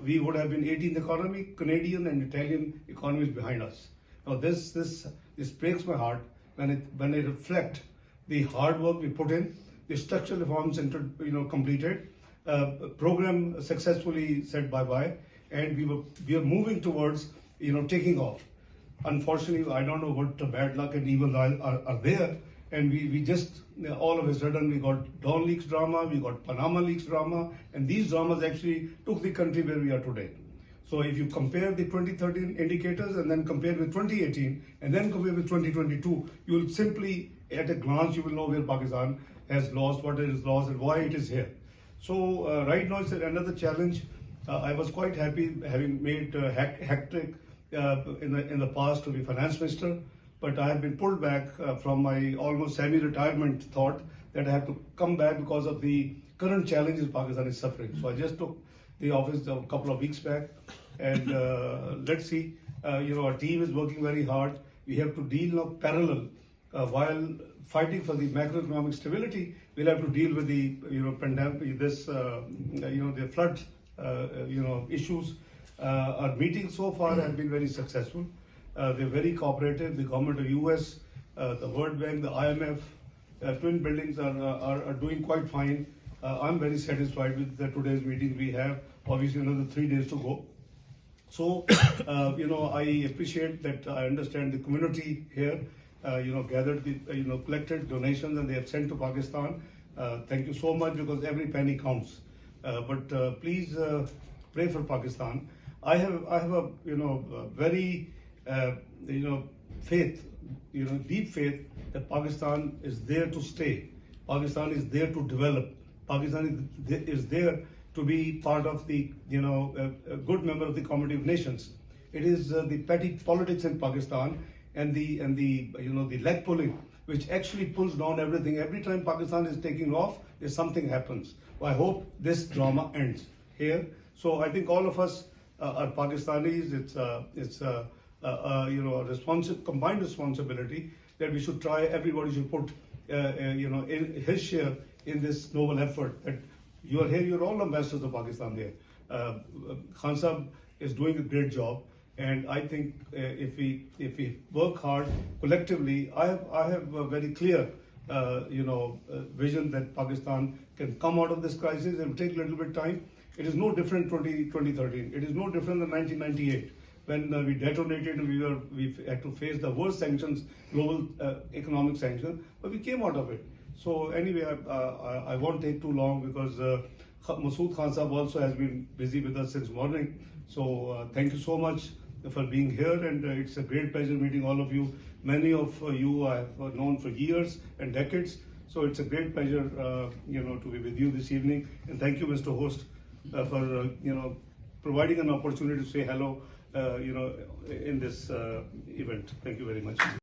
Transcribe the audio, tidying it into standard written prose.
we would have been 18th economy, Canadian and Italian economies behind us. Now this breaks my heart when I reflect the hard work we put in, the structural reforms completed, program successfully said bye-bye, and we are moving towards taking off. Unfortunately, I don't know what bad luck and evil are there, and we just all of a sudden we got Don Leaks drama, we got Panama Leaks drama, and these dramas actually took the country where we are today. So if you compare the 2013 indicators and then compare with 2018 and then compare with 2022, you will simply, at a glance, you will know where Pakistan has lost, what it has lost, and why it is here. So right now it's another challenge. I was quite happy having made hectic in the past to be finance minister, but I have been pulled back from my almost semi-retirement thought that I have to come back because of the current challenges Pakistan is suffering. So I just took the office a couple of weeks back, and let's see. Our team is working very hard. We have to deal now parallel while fighting for the macroeconomic stability. We'll have to deal with the pandemic, the flood issues. Our meetings so far have been very successful. They're very cooperative. The government of US, the World Bank, the IMF, twin buildings are doing quite fine. I'm very satisfied with today's meeting. We have obviously another 3 days to go. So, I appreciate that. I understand the community here, gathered the, collected donations and they have sent to Pakistan. Thank you so much, because every penny counts. But please pray for Pakistan. I have a very faith, deep faith that Pakistan is there to stay. Pakistan is there to develop. Pakistan is there to be part of the, a good member of the Community of Nations. It is the petty politics in Pakistan and the leg pulling, which actually pulls down everything. Every time Pakistan is taking off, something happens. Well, I hope this drama ends here. So I think all of us are Pakistanis. It's a combined responsibility that we should try. Everybody should put in his share in this noble effort. That you are here, you're all ambassadors of Pakistan there. Khan Sahib is doing a great job, and I think if we work hard collectively, I have a very clear vision that Pakistan can come out of this crisis. It will take a little bit of time. It is no different 2013. It is no different than 1998 when we detonated and we had to face the worst sanctions, global economic sanctions, but we came out of it. So anyway, I won't take too long, because Masood Khan Sahib also has been busy with us since morning. So thank you so much for being here, and it's a great pleasure meeting all of you. Many of you I have known for years and decades. So it's a great pleasure, to be with you this evening. And thank you, Mr. Host, for providing an opportunity to say hello, in this event. Thank you very much.